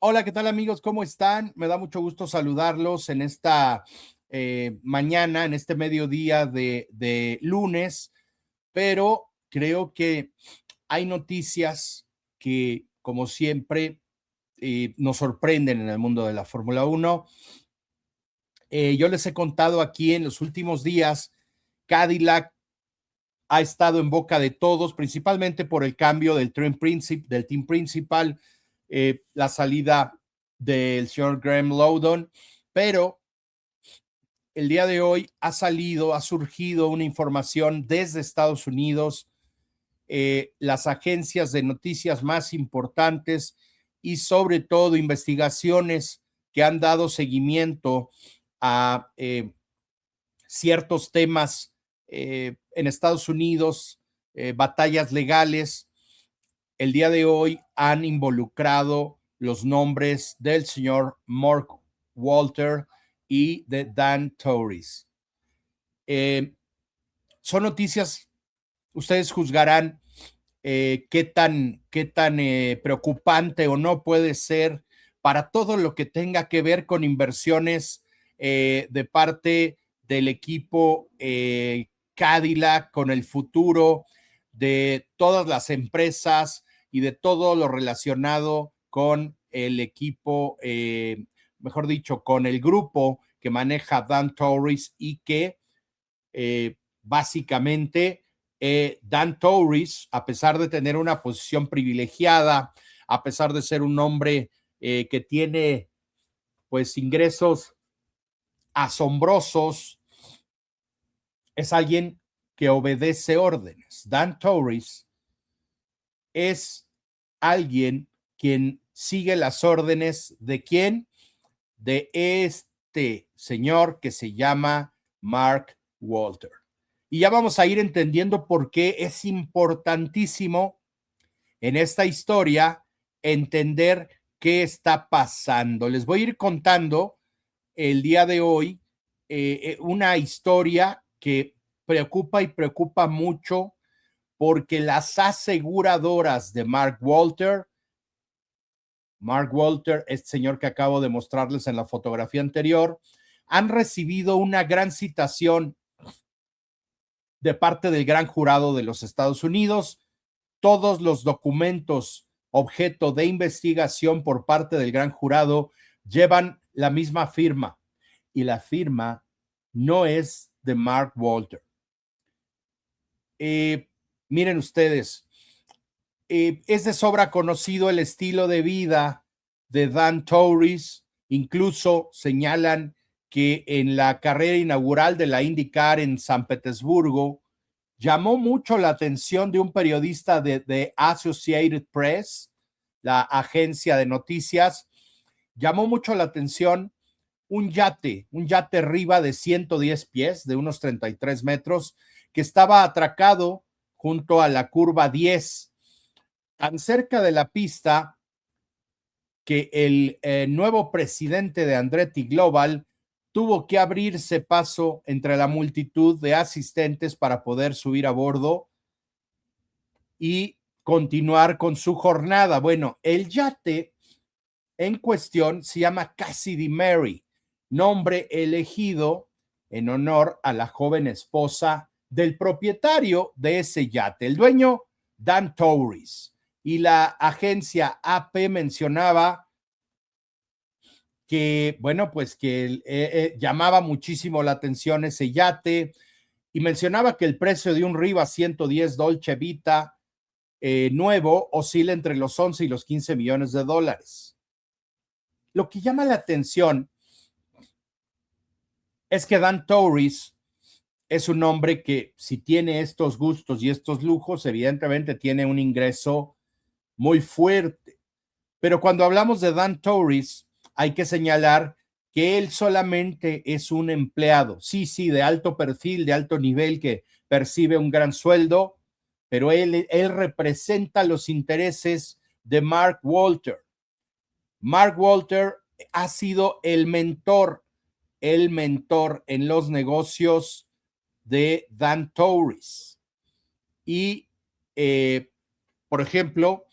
Hola, ¿qué tal amigos? ¿Cómo están? Me da mucho gusto saludarlos en esta mañana, en este mediodía de lunes, pero creo que hay noticias que, como siempre, nos sorprenden en el mundo de la Fórmula Uno. Yo les he contado aquí en los últimos días, Cadillac ha estado en boca de todos, principalmente por el cambio del team principal, la salida del señor Graham Lowdon, pero el día de hoy ha surgido una información desde Estados Unidos, las agencias de noticias más importantes y sobre todo investigaciones que han dado seguimiento a ciertos temas en Estados Unidos, batallas legales. El día de hoy han involucrado los nombres del señor Mark Walter y de Dan Torres. Son noticias, ustedes juzgarán qué tan preocupante o no puede ser para todo lo que tenga que ver con inversiones de parte del equipo Cadillac, con el futuro de todas las empresas y de todo lo relacionado con el equipo, mejor dicho, con el grupo que maneja Dan Torres y que básicamente Dan Torres, a pesar de tener una posición privilegiada, a pesar de ser un hombre que tiene pues ingresos asombrosos, es alguien que obedece órdenes. Dan Torres es alguien quien sigue las órdenes de quién, de este señor que se llama Mark Walter. Y ya vamos a ir entendiendo por qué es importantísimo en esta historia entender qué está pasando. Les voy a ir contando el día de hoy una historia que preocupa y preocupa mucho porque las aseguradoras de Mark Walter, este señor que acabo de mostrarles en la fotografía anterior, han recibido una gran citación de parte del gran jurado de los Estados Unidos. Todos los documentos objeto de investigación por parte del gran jurado llevan la misma firma y la firma no es de Mark Walter. Miren ustedes, es de sobra conocido el estilo de vida de Dan Torres. Incluso señalan que en la carrera inaugural de la IndyCar en San Petersburgo llamó mucho la atención de un periodista de Associated Press, la agencia de noticias. Llamó mucho la atención un yate Riva de 110 pies, de unos 33 metros, que estaba atracado junto a la curva 10, tan cerca de la pista que el nuevo presidente de Andretti Global tuvo que abrirse paso entre la multitud de asistentes para poder subir a bordo y continuar con su jornada. Bueno, el yate en cuestión se llama Cassidy Mary, nombre elegido en honor a la joven esposa del propietario de ese yate, el dueño Dan Torres. Y la agencia AP mencionaba que, bueno, pues que llamaba muchísimo la atención ese yate y mencionaba que el precio de un Riva 110 Dolce Vita nuevo oscila entre los 11 y los 15 millones de dólares. Lo que llama la atención es que Dan Torres es un hombre que, si tiene estos gustos y estos lujos, evidentemente tiene un ingreso muy fuerte. Pero cuando hablamos de Dan Torres, hay que señalar que él solamente es un empleado, sí, de alto perfil, de alto nivel, que percibe un gran sueldo, pero él representa los intereses de Mark Walter. Mark Walter ha sido el mentor en los negocios de Dan Torres. Y, por ejemplo,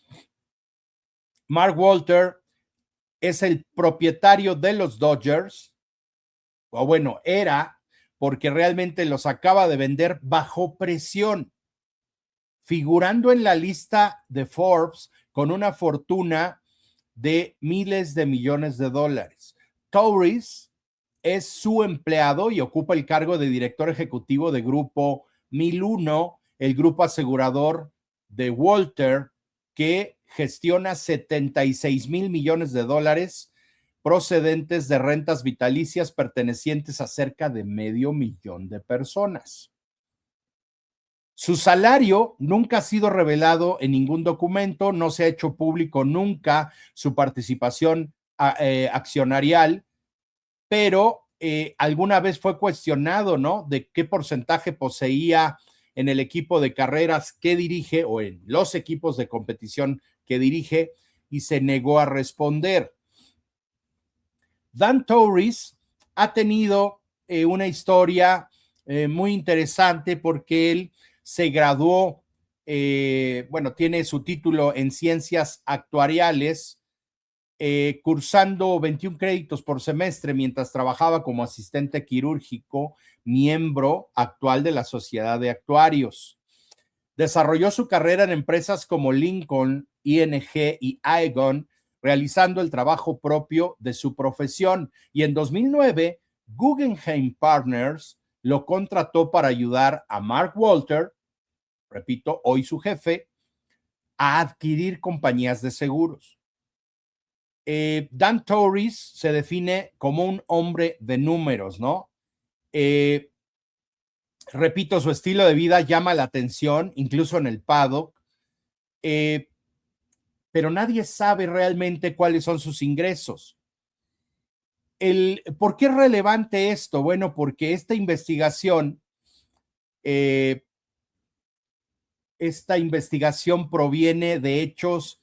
Mark Walter es el propietario de los Dodgers, o bueno, era, porque realmente los acaba de vender bajo presión, figurando en la lista de Forbes con una fortuna de miles de millones de dólares. Torres es su empleado y ocupa el cargo de director ejecutivo de Grupo 1001, el grupo asegurador de Walter, que gestiona 76 mil millones de dólares procedentes de rentas vitalicias pertenecientes a cerca de 500,000 de personas. Su salario nunca ha sido revelado en ningún documento, no se ha hecho público nunca su participación accionarial, pero alguna vez fue cuestionado, ¿no? De qué porcentaje poseía en el equipo de carreras que dirige o en los equipos de competición que dirige y se negó a responder. Dan Torres ha tenido una historia muy interesante porque él se graduó, bueno, tiene su título en ciencias actuariales, cursando 21 créditos por semestre mientras trabajaba como asistente quirúrgico, miembro actual de la Sociedad de Actuarios. Desarrolló su carrera en empresas como Lincoln, ING y Aegon, realizando el trabajo propio de su profesión. Y en 2009, Guggenheim Partners lo contrató para ayudar a Mark Walter, repito, hoy su jefe, a adquirir compañías de seguros. Dan Torres se define como un hombre de números, ¿no? Repito, su estilo de vida llama la atención, incluso en el paddock, pero nadie sabe realmente cuáles son sus ingresos. ¿Por qué es relevante esto? Bueno, porque esta investigación proviene de hechos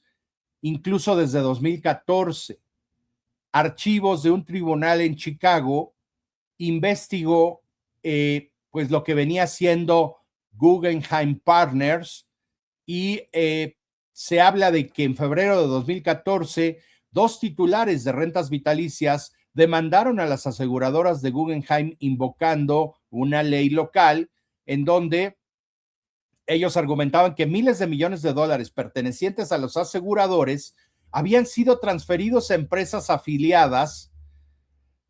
incluso desde 2014. Archivos de un tribunal en Chicago investigó pues lo que venía siendo Guggenheim Partners y se habla de que en febrero de 2014 dos titulares de rentas vitalicias demandaron a las aseguradoras de Guggenheim invocando una ley local en donde ellos argumentaban que miles de millones de dólares pertenecientes a los aseguradores habían sido transferidos a empresas afiliadas.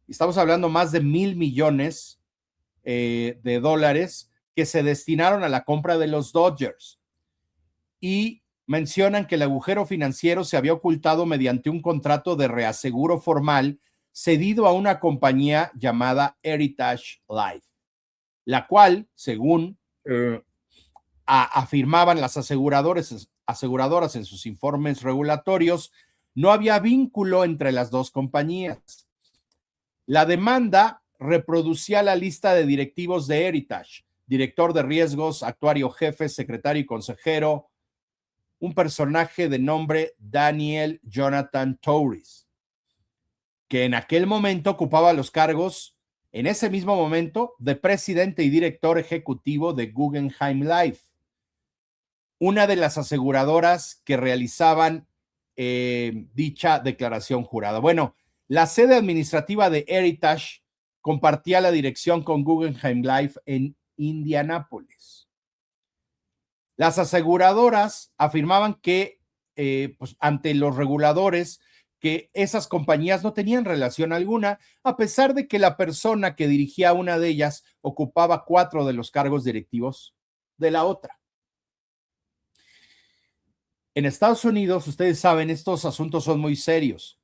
Estamos hablando más de 1,000 millones de dólares que se destinaron a la compra de los Dodgers. Y mencionan que el agujero financiero se había ocultado mediante un contrato de reaseguro formal cedido a una compañía llamada Heritage Life, la cual, según afirmaban las aseguradoras en sus informes regulatorios, no había vínculo entre las dos compañías. La demanda reproducía la lista de directivos de Heritage, director de riesgos, actuario jefe, secretario y consejero, un personaje de nombre Daniel Jonathan Torres, que en aquel momento ocupaba los cargos, en ese mismo momento, de presidente y director ejecutivo de Guggenheim Life, una de las aseguradoras que realizaban dicha declaración jurada. Bueno, la sede administrativa de Heritage compartía la dirección con Guggenheim Life en Indianápolis. Las aseguradoras afirmaban que, pues, ante los reguladores, que esas compañías no tenían relación alguna, a pesar de que la persona que dirigía una de ellas ocupaba 4 de los cargos directivos de la otra. En Estados Unidos, ustedes saben, estos asuntos son muy serios.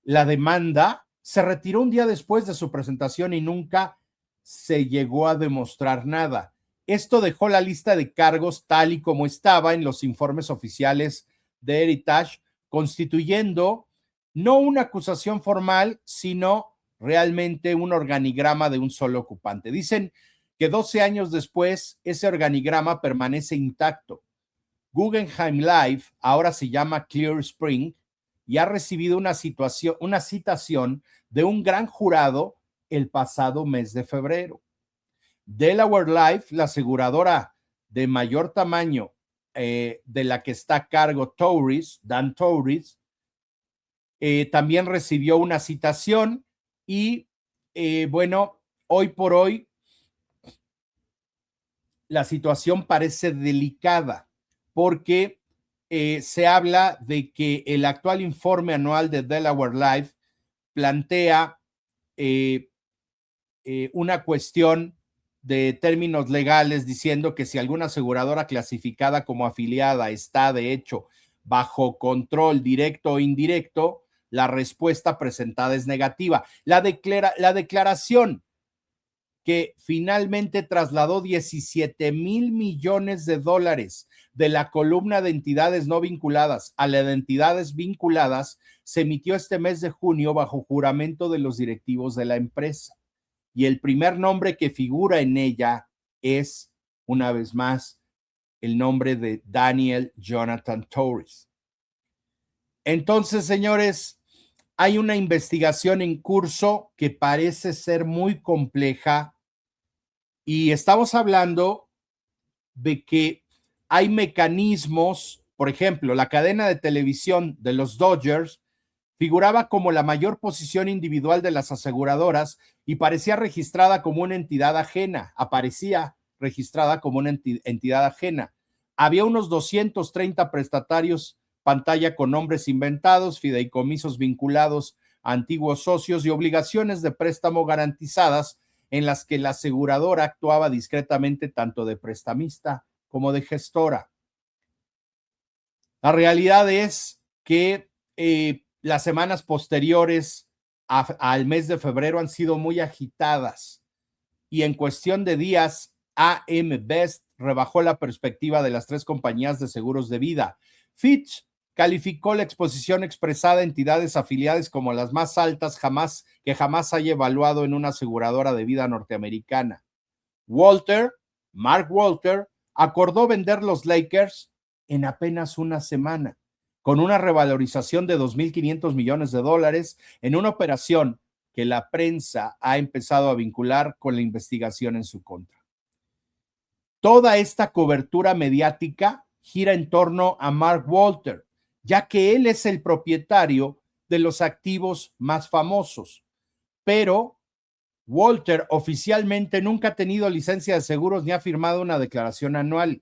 La demanda se retiró un día después de su presentación y nunca se llegó a demostrar nada. Esto dejó la lista de cargos tal y como estaba en los informes oficiales de Heritage, constituyendo no una acusación formal, sino realmente un organigrama de un solo ocupante. Dicen que 12 años después, ese organigrama permanece intacto. Guggenheim Life ahora se llama Clear Spring y ha recibido una citación de un gran jurado el pasado mes de febrero. Delaware Life, la aseguradora de mayor tamaño de la que está a cargo Dan Torres, también recibió una citación y bueno, hoy por hoy la situación parece delicada porque se habla de que el actual informe anual de Delaware Life plantea una cuestión de términos legales diciendo que si alguna aseguradora clasificada como afiliada está de hecho bajo control directo o indirecto, la respuesta presentada es negativa. La declaración que finalmente trasladó 17,000 millones de dólares de la columna de entidades no vinculadas a la de entidades vinculadas, se emitió este mes de junio bajo juramento de los directivos de la empresa. Y el primer nombre que figura en ella es, una vez más, el nombre de Daniel Jonathan Torres. Entonces, señores, hay una investigación en curso que parece ser muy compleja y estamos hablando de que hay mecanismos, por ejemplo, la cadena de televisión de los Dodgers figuraba como la mayor posición individual de las aseguradoras y parecía registrada como una entidad ajena, entidad ajena. Había unos 230 prestatarios pantalla con nombres inventados, fideicomisos vinculados a antiguos socios y obligaciones de préstamo garantizadas en las que la aseguradora actuaba discretamente tanto de prestamista como de gestora. La realidad es que las semanas posteriores al mes de febrero han sido muy agitadas y en cuestión de días, AM Best rebajó la perspectiva de las tres compañías de seguros de vida. Fitch calificó la exposición expresada a entidades afiliadas como las más altas que jamás haya evaluado en una aseguradora de vida norteamericana. Mark Walter, acordó vender los Lakers en apenas una semana, con una revalorización de 2.500 millones de dólares en una operación que la prensa ha empezado a vincular con la investigación en su contra. Toda esta cobertura mediática gira en torno a Mark Walter, ya que él es el propietario de los activos más famosos, pero Walter oficialmente nunca ha tenido licencia de seguros ni ha firmado una declaración anual.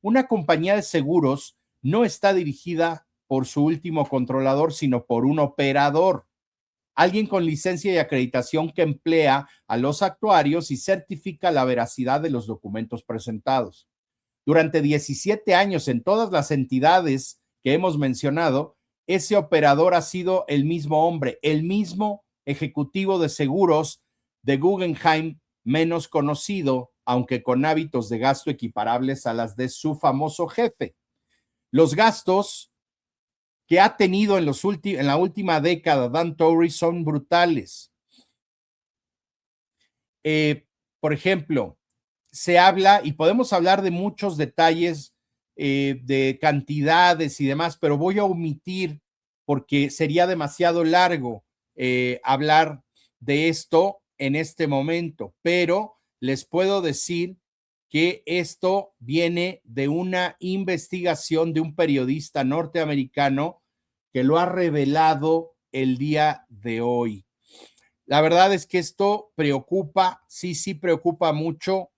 Una compañía de seguros no está dirigida por su último controlador, sino por un operador, alguien con licencia y acreditación que emplea a los actuarios y certifica la veracidad de los documentos presentados. Durante 17 años en todas las entidades que hemos mencionado, ese operador ha sido el mismo hombre, el mismo ejecutivo de seguros de Guggenheim, menos conocido, aunque con hábitos de gasto equiparables a las de su famoso jefe. Los gastos que ha tenido en la última década Dan Torres son brutales. Por ejemplo, se habla, y podemos hablar de muchos detalles, de cantidades y demás, pero voy a omitir porque sería demasiado largo hablar de esto en este momento, pero les puedo decir que esto viene de una investigación de un periodista norteamericano que lo ha revelado el día de hoy. La verdad es que esto preocupa, sí preocupa mucho,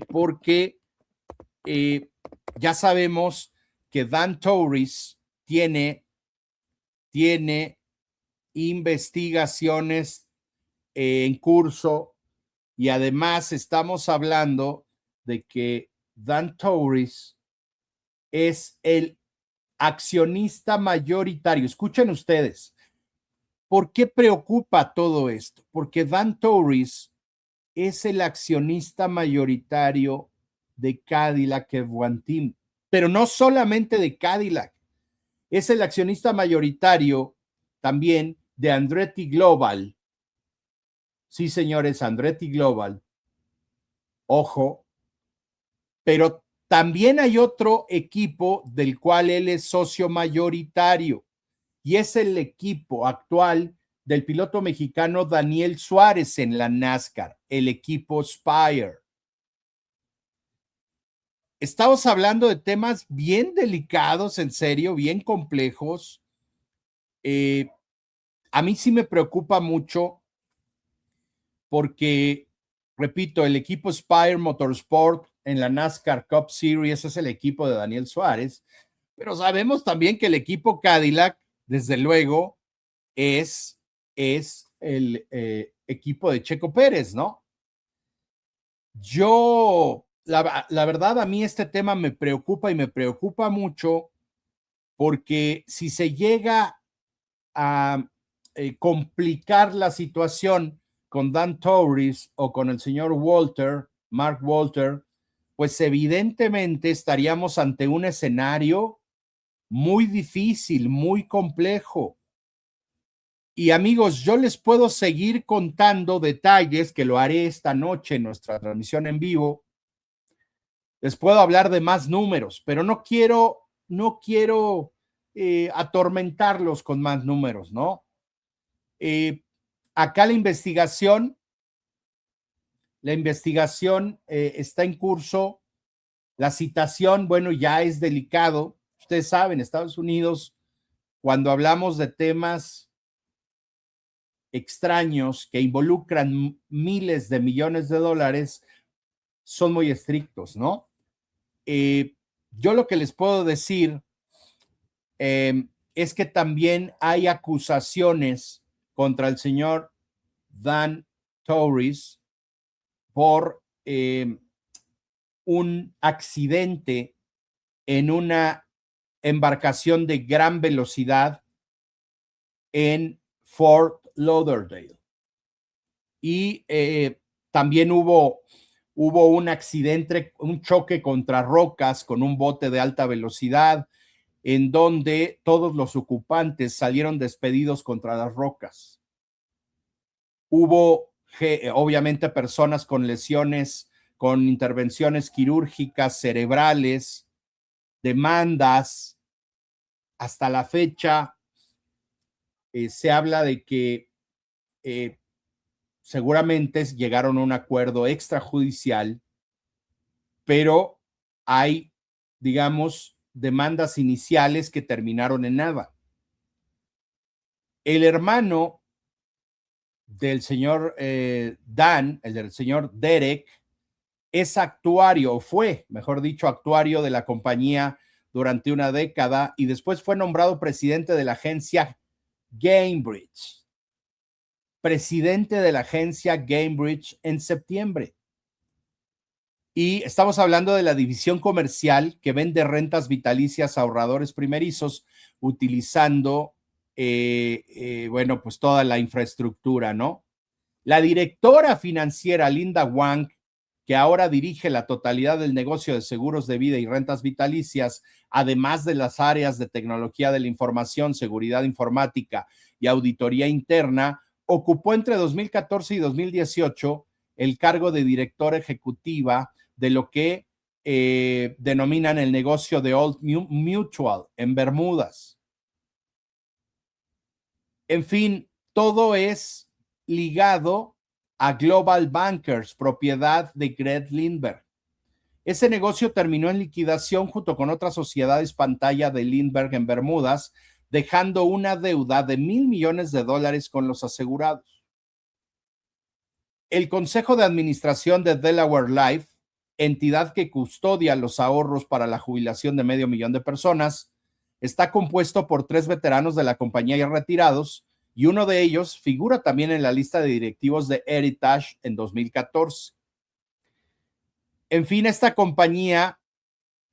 porque ya sabemos que Dan Torres tiene investigaciones en curso y además estamos hablando de que Dan Torres es el accionista mayoritario. Escuchen ustedes, ¿por qué preocupa todo esto? Porque Dan Torres es el accionista mayoritario de Cadillac F1 Team, pero no solamente de Cadillac, es el accionista mayoritario también de Andretti Global. Sí, señores, Andretti Global. Ojo, pero también hay otro equipo del cual él es socio mayoritario y es el equipo actual del piloto mexicano Daniel Suárez en la NASCAR, el equipo Spire. Estamos hablando de temas bien delicados, en serio, bien complejos. A mí sí me preocupa mucho porque, repito, el equipo Spire Motorsport en la NASCAR Cup Series es el equipo de Daniel Suárez, pero sabemos también que el equipo Cadillac, desde luego, es el equipo de Checo Pérez, ¿no? La verdad, a mí este tema me preocupa y me preocupa mucho porque si se llega a complicar la situación con Dan Torres o con el señor Mark Walter, pues evidentemente estaríamos ante un escenario muy difícil, muy complejo. Y amigos, yo les puedo seguir contando detalles, que lo haré esta noche en nuestra transmisión en vivo. Les puedo hablar de más números, pero no quiero atormentarlos con más números, ¿no? Acá la investigación está en curso. La citación, bueno, ya es delicado. Ustedes saben, Estados Unidos, cuando hablamos de temas extraños que involucran miles de millones de dólares, son muy estrictos, ¿no? Yo lo que les puedo decir es que también hay acusaciones contra el señor Dan Torres por un accidente en una embarcación de gran velocidad en Fort Lauderdale. Y también hubo un accidente, un choque contra rocas con un bote de alta velocidad, en donde todos los ocupantes salieron despedidos contra las rocas. Hubo, obviamente, personas con lesiones, con intervenciones quirúrgicas, cerebrales, demandas. Hasta la fecha, se habla de que seguramente llegaron a un acuerdo extrajudicial, pero hay, digamos, demandas iniciales que terminaron en nada. El hermano del señor Dan, el del señor Derek, es actuario, o fue, mejor dicho, actuario de la compañía durante una década y después fue nombrado presidente de la agencia Gamebridge. Presidente de la agencia Gamebridge en septiembre. Y estamos hablando de la división comercial que vende rentas vitalicias a ahorradores primerizos utilizando, bueno, pues toda la infraestructura, ¿no? La directora financiera Linda Wang, que ahora dirige la totalidad del negocio de seguros de vida y rentas vitalicias, además de las áreas de tecnología de la información, seguridad informática y auditoría interna, ocupó entre 2014 y 2018 el cargo de directora ejecutiva de lo que denominan el negocio de Old Mutual en Bermudas. En fin, todo es ligado a Global Bankers, propiedad de Greg Lindbergh. Ese negocio terminó en liquidación junto con otras sociedades pantalla de Lindbergh en Bermudas, dejando una deuda de $1,000 millones con los asegurados. El Consejo de Administración de Delaware Life, entidad que custodia los ahorros para la jubilación de 500,000 de personas, está compuesto por 3 veteranos de la compañía ya retirados, y uno de ellos figura también en la lista de directivos de Heritage en 2014. En fin, esta compañía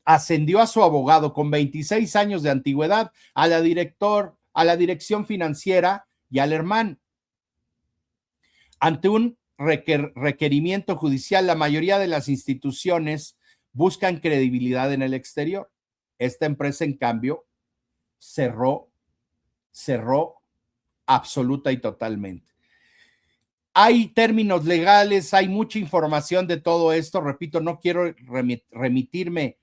ascendió a su abogado con 26 años de antigüedad a la dirección financiera y al hermano. Ante un requerimiento judicial, la mayoría de las instituciones buscan credibilidad en el exterior. Esta empresa, en cambio, cerró absoluta y totalmente. Hay términos legales, hay mucha información de todo esto. Repito, no quiero remitirme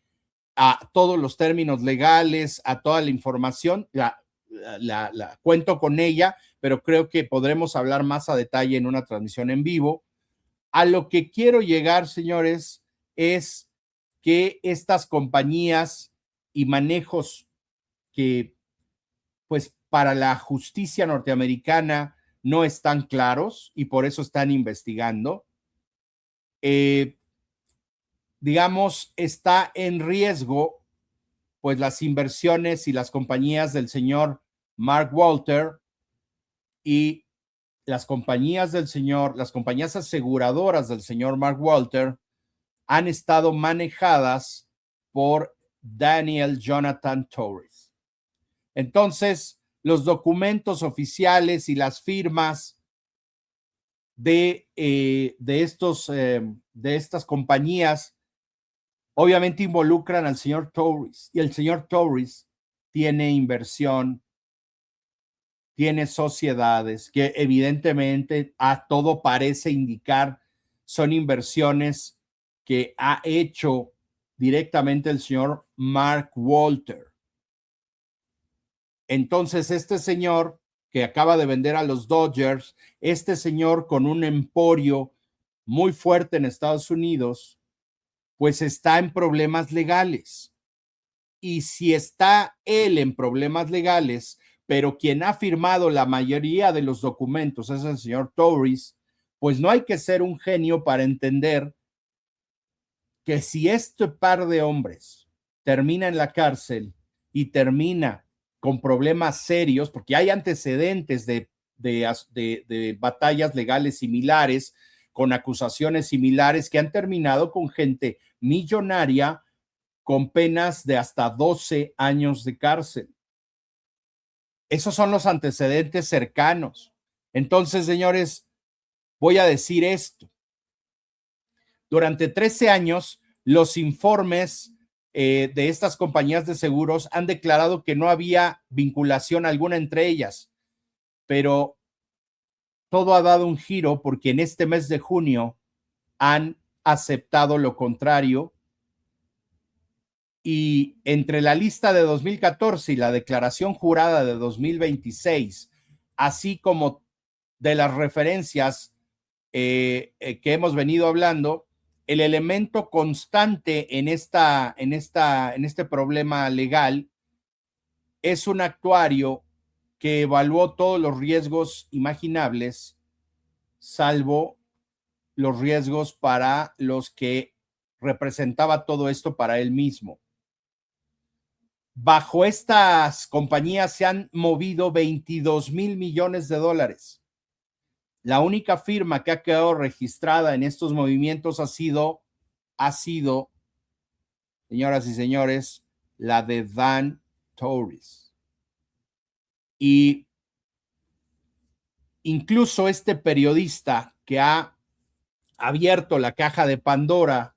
a todos los términos legales, a toda la información. La cuento con ella, pero creo que podremos hablar más a detalle en una transmisión en vivo. A lo que quiero llegar, señores, es que estas compañías y manejos que pues para la justicia norteamericana no están claros y por eso están investigando. Digamos, está en riesgo pues las inversiones y las compañías del señor Mark Walter y las compañías aseguradoras del señor Mark Walter han estado manejadas por Daniel Jonathan Torres. Entonces, los documentos oficiales y las firmas de estas compañías obviamente involucran al señor Torres, y el señor Torres tiene inversión, tiene sociedades que evidentemente a todo parece indicar son inversiones que ha hecho directamente el señor Mark Walter. Entonces, este señor que acaba de vender a los Dodgers, este señor con un emporio muy fuerte en Estados Unidos, pues está en problemas legales. Y si está él en problemas legales, pero quien ha firmado la mayoría de los documentos es el señor Torres, pues no hay que ser un genio para entender que si este par de hombres termina en la cárcel y termina con problemas serios, porque hay antecedentes de batallas legales similares, con acusaciones similares que han terminado con gente millonaria con penas de hasta 12 años de cárcel. Esos son los antecedentes cercanos. Entonces, señores, voy a decir esto. Durante 13 años, los informes de estas compañías de seguros han declarado que no había vinculación alguna entre ellas, pero todo ha dado un giro porque en este mes de junio han aceptado lo contrario. Y entre la lista de 2014 y la declaración jurada de 2026, así como de las referencias que hemos venido hablando, el elemento constante en este problema legal es un actuario que evaluó todos los riesgos imaginables, salvo los riesgos para los que representaba todo esto para él mismo. Bajo estas compañías se han movido 22 mil millones de dólares. La única firma que ha quedado registrada en estos movimientos ha sido, señoras y señores, la de Dan Torres. Y incluso este periodista que ha abierto la caja de Pandora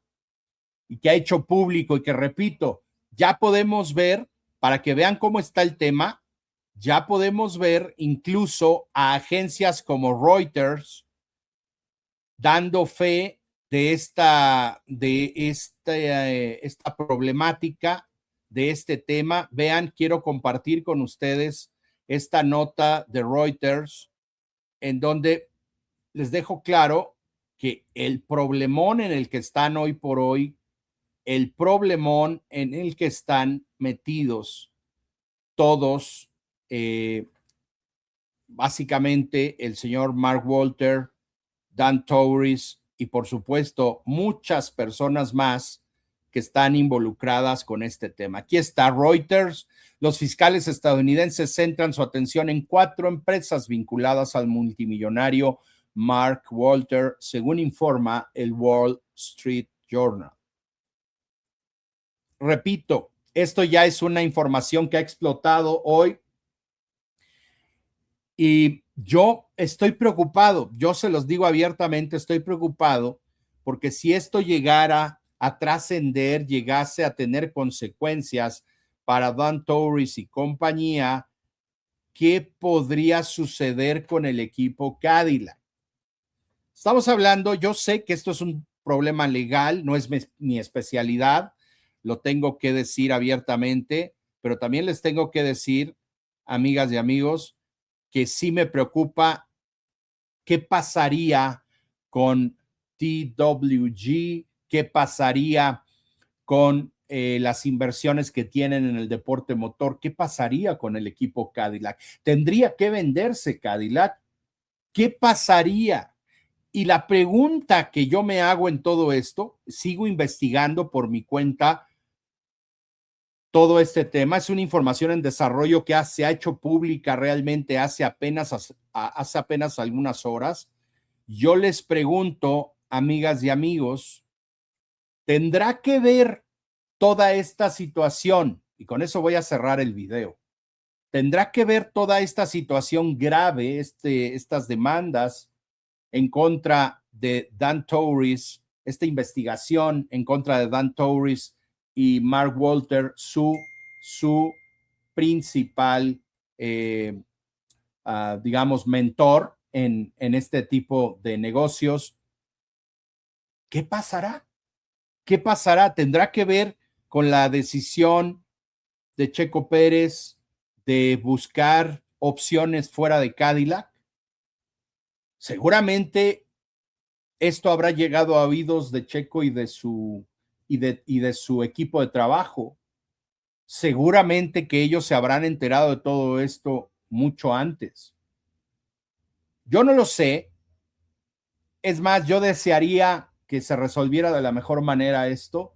y que ha hecho público y que, repito, ya podemos ver, para que vean cómo está el tema, ya podemos ver incluso a agencias como Reuters dando fe de esta problemática, de este tema. Vean, quiero compartir con ustedes esta nota de Reuters en donde les dejo claro que el problemón en el que están hoy por hoy, el problemón en el que están metidos todos, básicamente el señor Mark Walter, Dan Torres y por supuesto muchas personas más que están involucradas con este tema. Aquí está Reuters. Los fiscales estadounidenses centran su atención en 4 empresas vinculadas al multimillonario Mark Walter, según informa el Wall Street Journal. Repito, esto ya es una información que ha explotado hoy y yo estoy preocupado, yo se los digo abiertamente, estoy preocupado porque si esto llegara a trascender, llegase a tener consecuencias para Dan Torres y compañía, ¿qué podría suceder con el equipo Cadillac? Estamos hablando, yo sé que esto es un problema legal, no es mi especialidad, lo tengo que decir abiertamente, pero también les tengo que decir, amigas y amigos, que sí me preocupa qué pasaría con TWG, qué pasaría con las inversiones que tienen en el deporte motor. ¿Qué pasaría con el equipo Cadillac? ¿Tendría que venderse Cadillac? ¿Qué pasaría? Y la pregunta que yo me hago en todo esto, sigo investigando por mi cuenta todo este tema, es una información en desarrollo que se ha hecho pública realmente hace apenas algunas horas. Yo les pregunto, amigas y amigos, ¿tendrá que ver toda esta situación? Y con eso voy a cerrar el video. ¿Tendrá que ver toda esta situación grave, estas demandas en contra de Dan Torres, esta investigación en contra de Dan Torres y Mark Walter, su principal, digamos, mentor en este tipo de negocios? ¿Qué pasará? ¿Qué pasará? ¿Tendrá que ver con la decisión de Checo Pérez de buscar opciones fuera de Cadillac? Seguramente esto habrá llegado a oídos de Checo y de su equipo de trabajo. Seguramente que ellos se habrán enterado de todo esto mucho antes. Yo no lo sé. Es más, yo desearía que se resolviera de la mejor manera esto,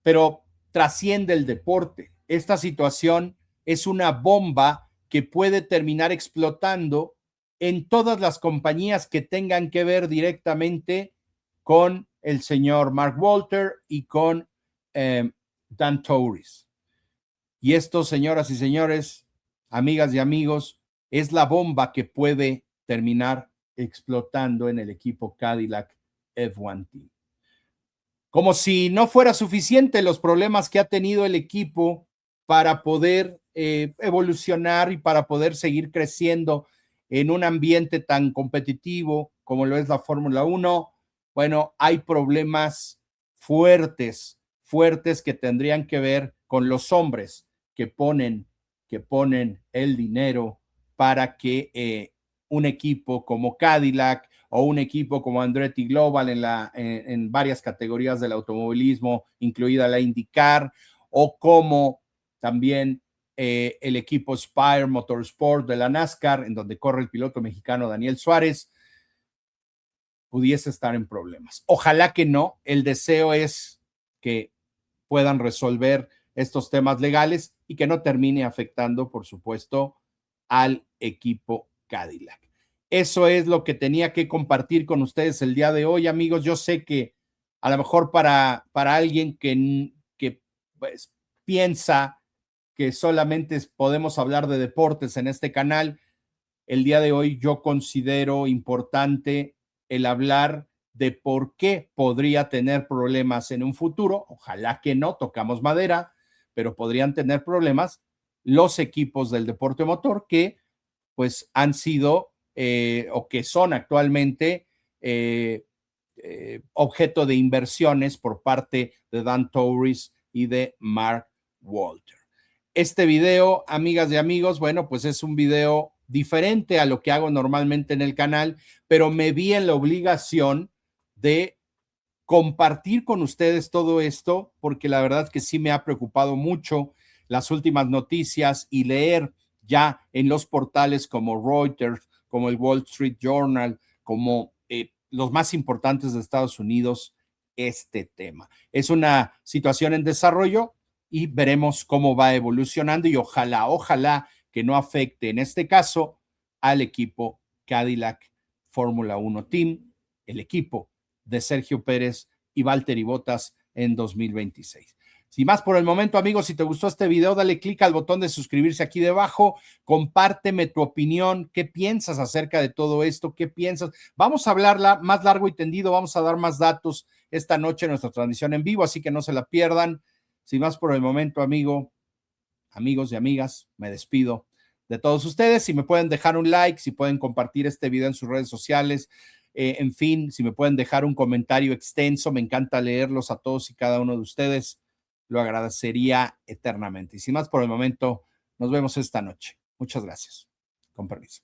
pero trasciende el deporte. Esta situación es una bomba que puede terminar explotando en todas las compañías que tengan que ver directamente con el señor Mark Walter y con Dan Torres. Y esto, señoras y señores, amigas y amigos, es la bomba que puede terminar explotando en el equipo Cadillac F1 Team. Como si no fuera suficiente los problemas que ha tenido el equipo para poder evolucionar y para poder seguir creciendo en un ambiente tan competitivo como lo es la Fórmula 1, bueno, hay problemas fuertes que tendrían que ver con los hombres que ponen el dinero para que un equipo como Cadillac o un equipo como Andretti Global en varias categorías del automovilismo, incluida la IndyCar, o como también el equipo Spire Motorsport de la NASCAR, en donde corre el piloto mexicano Daniel Suárez, pudiese estar en problemas. Ojalá que no. El deseo es que puedan resolver estos temas legales y que no termine afectando, por supuesto, al equipo Cadillac. Eso es lo que tenía que compartir con ustedes el día de hoy, amigos. Yo sé que a lo mejor para alguien que pues, piensa que solamente podemos hablar de deportes en este canal, el día de hoy yo considero importante el hablar de por qué podría tener problemas en un futuro. Ojalá que no, tocamos madera, pero podrían tener problemas los equipos del deporte motor que pues han sido o que son actualmente objeto de inversiones por parte de Dan Torres y de Mark Walter. Este video, amigas y amigos, bueno, pues es un video diferente a lo que hago normalmente en el canal, pero me vi en la obligación de compartir con ustedes todo esto, porque la verdad que sí me ha preocupado mucho las últimas noticias y leer ya en los portales como Reuters, como el Wall Street Journal, como los más importantes de Estados Unidos, este tema. Es una situación en desarrollo y veremos cómo va evolucionando y ojalá que no afecte en este caso al equipo Cadillac Fórmula 1 Team, el equipo de Sergio Pérez y Valtteri Bottas en 2026. Sin más por el momento, amigos, si te gustó este video, dale clic al botón de suscribirse aquí debajo, compárteme tu opinión, qué piensas acerca de todo esto, qué piensas. Vamos a hablarla más largo y tendido, vamos a dar más datos esta noche en nuestra transmisión en vivo, así que no se la pierdan. Sin más por el momento, amigos y amigas, me despido de todos ustedes. Si me pueden dejar un like, si pueden compartir este video en sus redes sociales, en fin, si me pueden dejar un comentario extenso, me encanta leerlos a todos y cada uno de ustedes, lo agradecería eternamente. Y sin más por el momento, nos vemos esta noche. Muchas gracias. Con permiso.